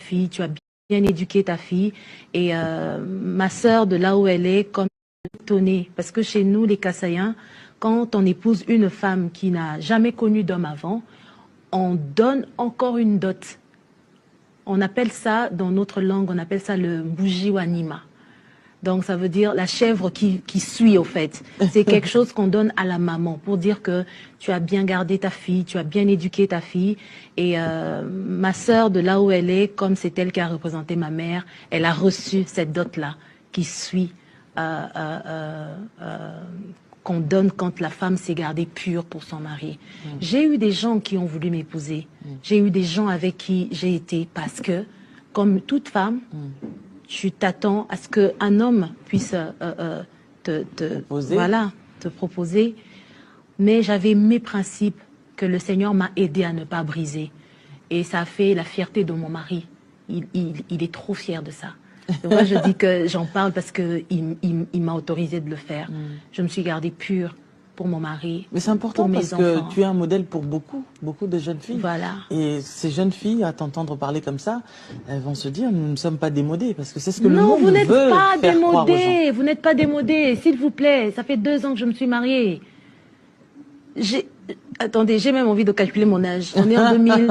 fille, tu as bien éduqué ta fille. Et ma sœur, de là où elle est, comme étonnée. Parce que chez nous, les Kassaïens, quand on épouse une femme qui n'a jamais connu d'homme avant, on donne encore une dot. On appelle ça, dans notre langue, on appelle ça le Bujiwanima. Donc, ça veut dire la chèvre qui suit, au fait. C'est quelque chose qu'on donne à la maman pour dire que tu as bien gardé ta fille, tu as bien éduqué ta fille. Et ma sœur, de là où elle est, comme c'est elle qui a représenté ma mère, elle a reçu cette dot-là qui suit, qu'on donne quand la femme s'est gardée pure pour son mari. J'ai eu des gens qui ont voulu m'épouser. J'ai eu des gens avec qui j'ai été parce que, comme toute femme, tu t'attends à ce qu'un homme puisse te proposer. Mais j'avais mes principes que le Seigneur m'a aidé à ne pas briser. Et ça a fait la fierté de mon mari. Il est trop fier de ça. Donc moi, je dis que j'en parle parce qu'il m'a autorisé de le faire. Je me suis gardée pure pour mon mari. Mais c'est important parce que tu es un modèle pour beaucoup de jeunes filles. Voilà. Et ces jeunes filles, à t'entendre parler comme ça, elles vont se dire, nous ne sommes pas démodés, parce que c'est ce que le monde veut faire croire aux gens. Non, vous n'êtes pas démodés, vous n'êtes pas démodés, s'il vous plaît. Ça fait 2 ans que je me suis mariée. Attendez, j'ai même envie de calculer mon âge. On est en 2000.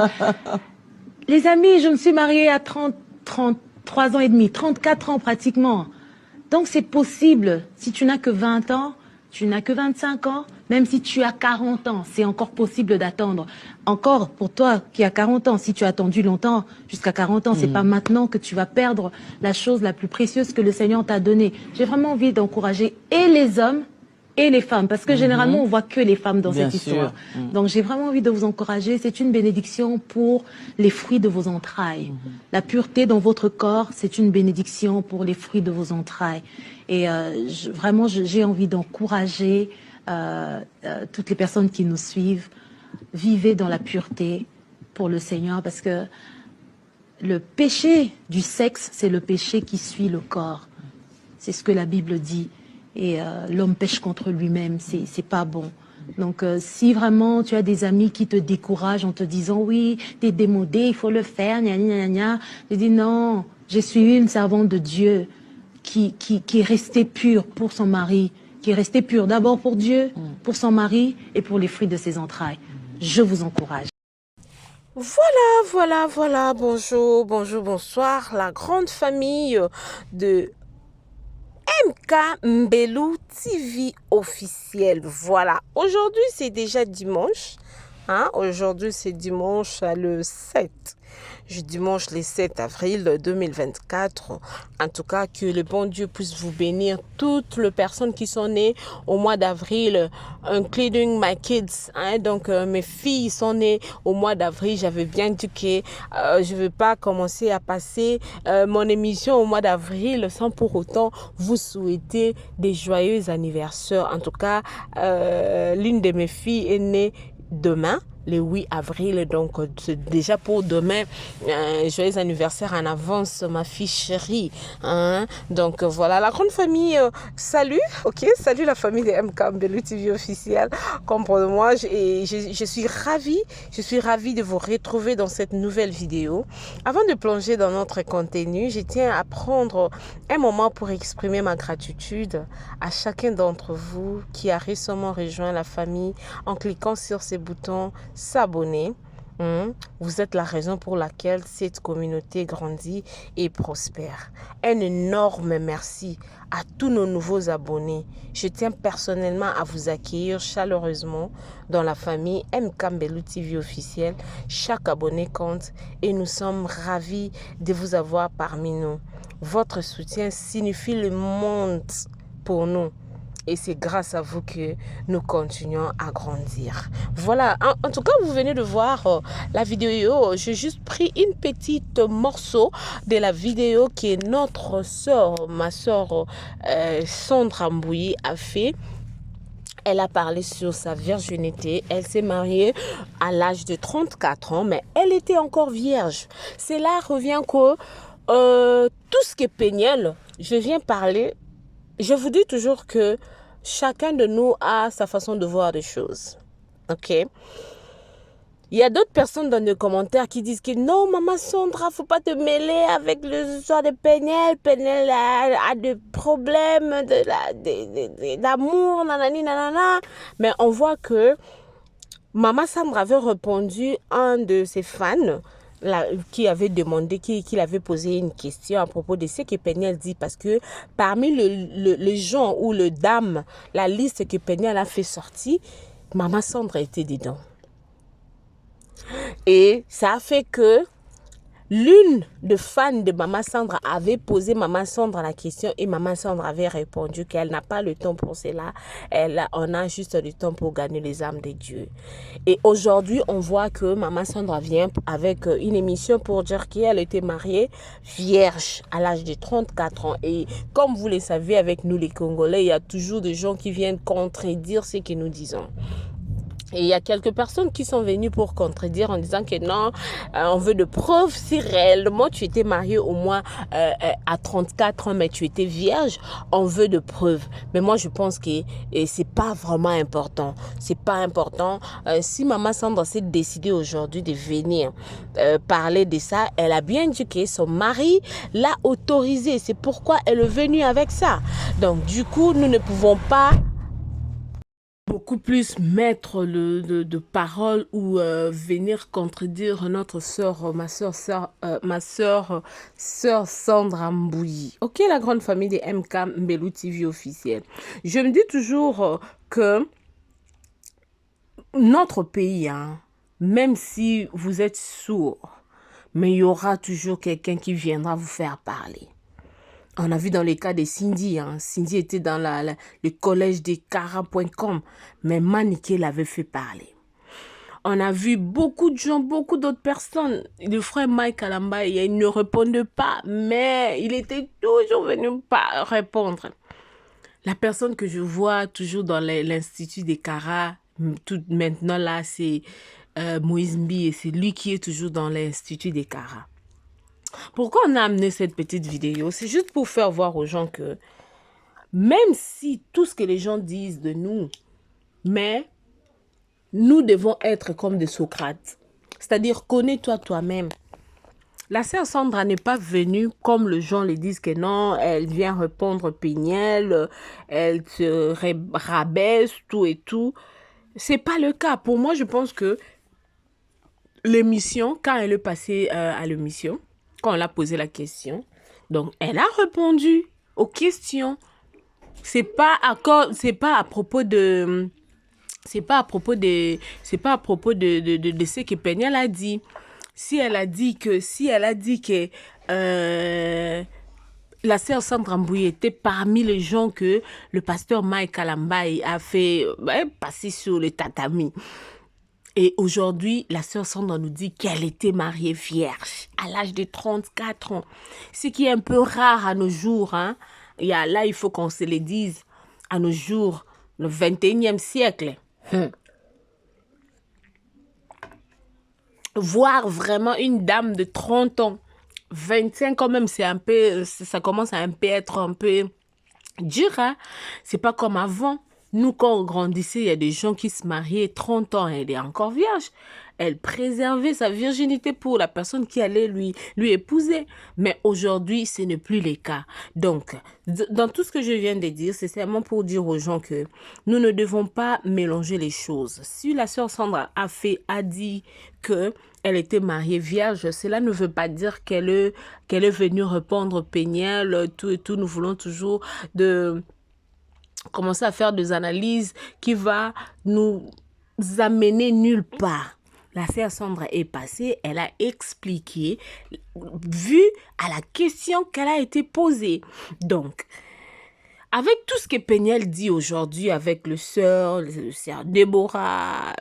Les amis, je me suis mariée à 33 ans et demi, 34 ans pratiquement. Donc c'est possible. Si tu n'as que 20 ans, tu n'as que 25 ans, même si tu as 40 ans, c'est encore possible d'attendre. Encore pour toi qui as 40 ans, si tu as attendu longtemps, jusqu'à 40 ans, c'est pas maintenant que tu vas perdre la chose la plus précieuse que le Seigneur t'a donnée. J'ai vraiment envie d'encourager et les hommes et les femmes, parce que généralement on voit que les femmes dans cette histoire. Donc j'ai vraiment envie de vous encourager. C'est une bénédiction pour les fruits de vos entrailles. La pureté dans votre corps, c'est une bénédiction pour les fruits de vos entrailles. Et vraiment, j'ai envie d'encourager toutes les personnes qui nous suivent. Vivez dans la pureté pour le Seigneur, parce que le péché du sexe, c'est le péché qui suit le corps. C'est ce que la Bible dit. Et l'homme pêche contre lui-même, c'est pas bon. Donc si vraiment tu as des amis qui te découragent en te disant oui, t'es démodé, il faut le faire, gna gna gna, je dis non, j'ai suivi une servante de Dieu qui est restée pure pour son mari, qui est restée pure d'abord pour Dieu, pour son mari et pour les fruits de ses entrailles. Je vous encourage. Voilà, bonjour, bonsoir, la grande famille de MK Mbelou TV officiel. Voilà, aujourd'hui c'est déjà dimanche. Aujourd'hui c'est dimanche le 7. Dimanche le 7 avril 2024. En tout cas, que le bon Dieu puisse vous bénir. Toutes les personnes qui sont nées au mois d'avril, including my kids. Donc, mes filles sont nées au mois d'avril. J'avais bien dit que je ne vais pas commencer à passer mon émission au mois d'avril sans pour autant vous souhaiter des joyeux anniversaires. En tout cas, l'une de mes filles est née demain, le 8 avril, donc c'est déjà pour demain. Joyeux anniversaire en avance, ma fille chérie. Donc voilà, la grande famille, salut, salut la famille de MK Mbelou TV officiel. Comprenez-moi, je suis ravie de vous retrouver dans cette nouvelle vidéo. Avant de plonger dans notre contenu, je tiens à prendre un moment pour exprimer ma gratitude à chacun d'entre vous qui a récemment rejoint la famille en cliquant sur ces boutons s'abonner. Vous êtes la raison pour laquelle cette communauté grandit et prospère. Un énorme merci à tous nos nouveaux abonnés. Je tiens personnellement à vous accueillir chaleureusement dans la famille MK Mbelou TV officiel. Chaque abonné compte et nous sommes ravis de vous avoir parmi nous. Votre soutien signifie le monde pour nous. Et c'est grâce à vous que nous continuons à grandir. Voilà, en tout cas, vous venez de voir la vidéo. J'ai juste pris une petite morceau de la vidéo que notre soeur, ma soeur Sandra Mbouyi a fait. Elle a parlé sur sa virginité. Elle s'est mariée à l'âge de 34 ans, mais elle était encore vierge. Cela revient que tout ce qui est péniel, je viens parler. Je vous dis toujours que chacun de nous a sa façon de voir les choses. Ok? Il Il y a d'autres personnes dans les commentaires qui disent que non, maman Sandra, faut pas te mêler avec le histoire de Péniel. Péniel a des problèmes d'amour, nanani, nanana. Mais on voit que maman Sandra avait répondu à un de ses fans qui avait demandé, qui avait posé une question à propos de ce que Péniel dit, parce que parmi les gens ou les dames, la liste que Péniel a fait sortir, maman Sandra était dedans. Et ça a fait que l'une des fans de maman Sandra avait posé maman Sandra la question et maman Sandra avait répondu qu'elle n'a pas le temps pour cela. On a juste le temps pour gagner les âmes de Dieu. Et aujourd'hui, on voit que maman Sandra vient avec une émission pour dire qu'elle était mariée vierge à l'âge de 34 ans. Et comme vous le savez, avec nous les Congolais, il y a toujours des gens qui viennent contredire ce que nous disons. Et il y a quelques personnes qui sont venues pour contredire en disant que non, on veut de preuves. Si réellement tu étais mariée au moins à 34 ans, mais tu étais vierge, on veut de preuves. Mais moi, je pense que c'est pas vraiment important. C'est pas important. Si maman Sandra s'est décidée aujourd'hui de venir parler de ça, elle a bien dit que son mari l'a autorisé. C'est pourquoi elle est venue avec ça. Donc, du coup, nous ne pouvons pas beaucoup plus mettre de paroles ou venir contredire notre sœur, ma sœur Sandra Mbouyi. Ok, la grande famille des MK Mbelou TV officiel. Je me dis toujours que notre pays, hein, même si vous êtes sourd, mais il y aura toujours quelqu'un qui viendra vous faire parler. On a vu dans les cas de Cindy, hein. Cindy était dans le collège des Cara.com, mais Maniké l'avait fait parler. On a vu beaucoup de gens, beaucoup d'autres personnes. Le frère Mike Kalamba, il ne répondait pas, mais il était toujours venu répondre. La personne que je vois toujours dans l'institut des Cara, tout maintenant là, c'est Moïse Mbi, et c'est lui qui est toujours dans l'institut des Cara. Pourquoi on a amené cette petite vidéo? C'est juste pour faire voir aux gens que même si tout ce que les gens disent de nous, mais nous devons être comme des Socrates. C'est-à-dire, connais-toi toi-même. La sœur Sandra n'est pas venue comme les gens le disent que non, elle vient répondre Péniel, elle se rabaisse, tout et tout. C'est pas le cas. Pour moi, je pense que l'émission, quand elle est passée à l'émission, quand on l'a posé la question, donc elle a répondu aux questions. C'est pas à propos de ce que Péniel a dit. Si elle a dit que la sœur Sandra Mbouyi était parmi les gens que le pasteur Mike Kalamba a fait passer sur le tatami. Et aujourd'hui, la sœur Sandra nous dit qu'elle était mariée vierge à l'âge de 34 ans. Ce qui est un peu rare à nos jours. Hein? Là, il faut qu'on se le dise. À nos jours, le 21e siècle. Voir vraiment une dame de 30 ans, 25 quand même, c'est un peu, ça commence à être un peu dur. Hein? C'est pas comme avant. Nous, quand on grandissait, il y a des gens qui se mariaient 30 ans, elle est encore vierge. Elle préservait sa virginité pour la personne qui allait lui épouser. Mais aujourd'hui, ce n'est plus le cas. Donc, dans tout ce que je viens de dire, c'est seulement pour dire aux gens que nous ne devons pas mélanger les choses. Si la sœur Sandra a dit que elle était mariée vierge, cela ne veut pas dire qu'elle est venue répondre Péniel, tout et tout. Nous voulons toujours commencer à faire des analyses qui va nous amener nulle part. La sœur Sandra est passée, elle a expliqué, vu à la question qu'elle a été posée. Donc, avec tout ce que Péniel dit aujourd'hui, avec le sœur Déborah,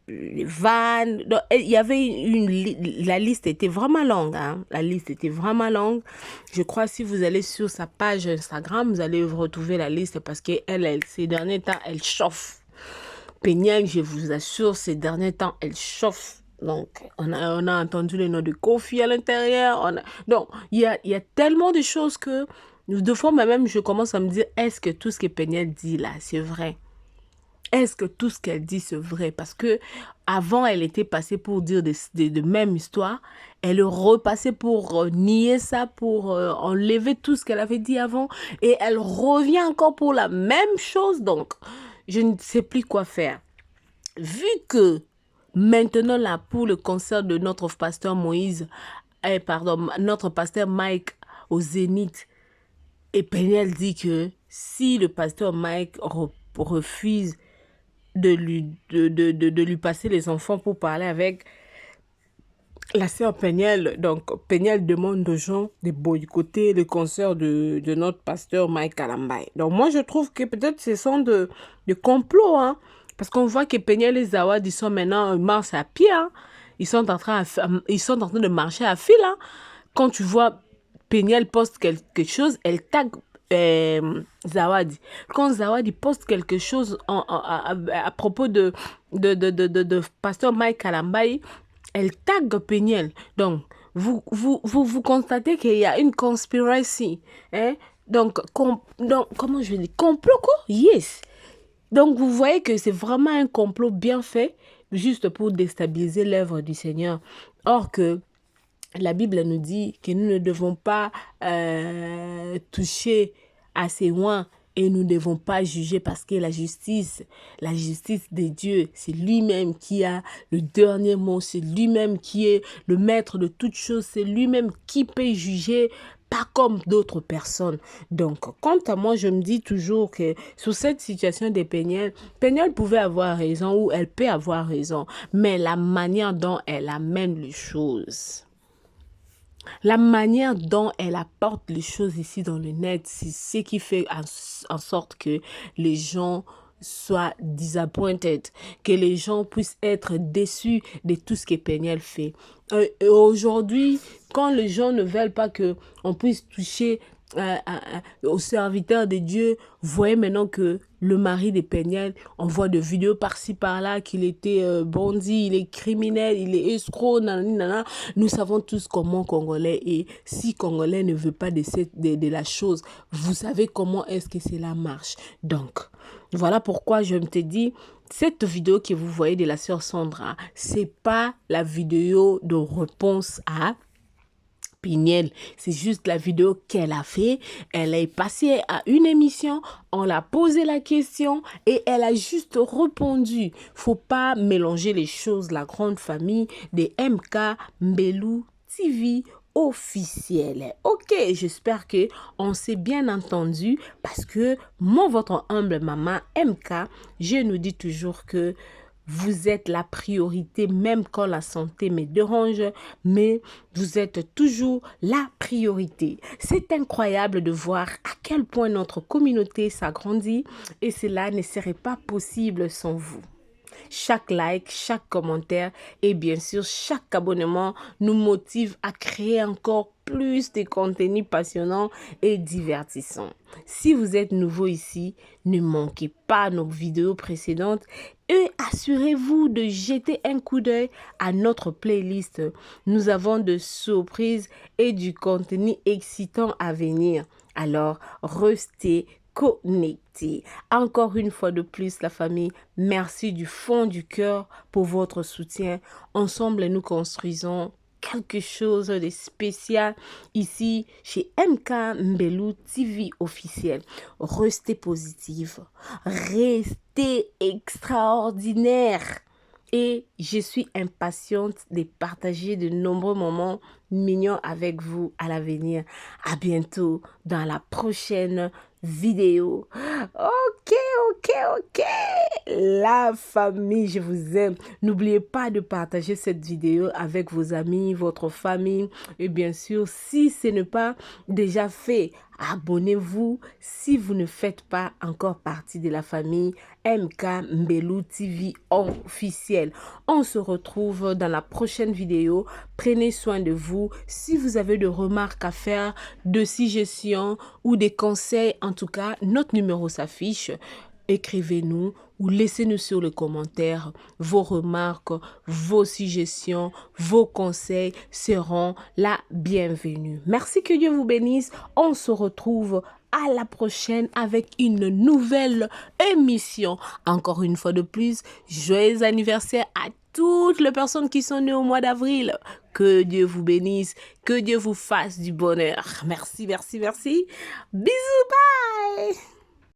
les vannes, il y avait la liste était vraiment longue. Hein? La liste était vraiment longue. Je crois si vous allez sur sa page Instagram, vous allez retrouver la liste parce que ces derniers temps, elle chauffe. Péniel, je vous assure, ces derniers temps, elle chauffe. Donc, on a entendu le nom de Kofi à l'intérieur. Donc, il y a tellement de choses que, de fois, même, je commence à me dire, est-ce que tout ce que Péniel dit là, c'est vrai? Est-ce que tout ce qu'elle dit, c'est vrai? Parce que avant, elle était passée pour dire de mêmes histoires. Elle est repassée pour nier ça, pour enlever tout ce qu'elle avait dit avant. Et elle revient encore pour la même chose. Donc, je ne sais plus quoi faire. Vu que maintenant, là, pour le concert de notre pasteur Moïse, notre pasteur Mike au Zénith, et Peniel dit que si le pasteur Mike refuse de lui passer les enfants pour parler avec la sœur Peniel, donc Peniel demande aux gens de boycotter le concert de notre pasteur Mike Kalambay. Donc moi je trouve que peut-être ce sont de complots, hein, parce qu'on voit que Peniel et Zawad, ils sont maintenant marchent à pied, hein. Ils sont en train de marcher à fil, hein. Quand tu vois Peniel poste quelque chose, elle tag Zawadi. Quand Zawadi poste quelque chose à propos de pasteur Mike Kalambay, elle tag Peniel. Donc, vous constatez qu'il y a une conspiracy. Hein? Donc, comment je vais dire? Complot, quoi? Yes. Donc, vous voyez que c'est vraiment un complot bien fait, juste pour déstabiliser l'œuvre du Seigneur. Or que la Bible nous dit que nous ne devons pas toucher à ses oins et nous ne devons pas juger parce que la justice de Dieu, c'est lui-même qui a le dernier mot, c'est lui-même qui est le maître de toutes choses, c'est lui-même qui peut juger, pas comme d'autres personnes. Donc, quant à moi, je me dis toujours que sur cette situation de Peniel pouvait avoir raison ou elle peut avoir raison, mais la manière dont elle amène les choses, la manière dont elle apporte les choses ici dans le net, c'est ce qui fait en sorte que les gens soient disappointed, que les gens puissent être déçus de tout ce que Peniel fait. Aujourd'hui, quand les gens ne veulent pas qu'on puisse toucher aux serviteurs de Dieu, vous voyez maintenant que le mari de Peniel envoie des vidéos par-ci par-là qu'il était bandit, il est criminel, il est escroc, nanana. Nous savons tous comment Congolais est. Si Congolais ne veut pas de la chose, vous savez comment est-ce que cela marche. Donc, voilà pourquoi je te dis, cette vidéo que vous voyez de la sœur Sandra, c'est pas la vidéo de réponse à Peniel, c'est juste la vidéo qu'elle a fait. Elle est passée à une émission, on l'a posé la question et elle a juste répondu. Faut pas mélanger les choses. La grande famille des MK Mbelou TV officiel. Ok, j'espère que on s'est bien entendu parce que moi, votre humble maman MK, je nous dis toujours que vous êtes la priorité, même quand la santé me dérange, mais vous êtes toujours la priorité. C'est incroyable de voir à quel point notre communauté s'agrandit et cela ne serait pas possible sans vous. Chaque like, chaque commentaire et bien sûr chaque abonnement nous motive à créer encore plus de contenus passionnants et divertissants. Si vous êtes nouveau ici, ne manquez pas nos vidéos précédentes et assurez-vous de jeter un coup d'œil à notre playlist. Nous avons de surprises et du contenu excitant à venir. Alors, restez connectés. Encore une fois de plus, la famille, merci du fond du cœur pour votre soutien. Ensemble, nous construisons quelque chose de spécial ici chez MK Mbelou TV officiel. Restez positive, restez extraordinaire. Et je suis impatiente de partager de nombreux moments mignons avec vous à l'avenir. À bientôt dans la prochaine vidéo. Ok. La famille, je vous aime. N'oubliez pas de partager cette vidéo avec vos amis, votre famille. Et bien sûr, si ce n'est pas déjà fait, abonnez-vous si vous ne faites pas encore partie de la famille MK Mbelou TV officiel. On se retrouve dans la prochaine vidéo. Prenez soin de vous. Si vous avez des remarques à faire, de suggestions ou des conseils, en tout cas, notre numéro s'affiche. Écrivez-nous ou laissez-nous sur le commentaire vos remarques, vos suggestions, vos conseils seront la bienvenue. Merci, que Dieu vous bénisse. On se retrouve à la prochaine avec une nouvelle émission. Encore une fois de plus, joyeux anniversaire à toutes les personnes qui sont nées au mois d'avril. Que Dieu vous bénisse, que Dieu vous fasse du bonheur. Merci, merci, merci. Bisous, bye.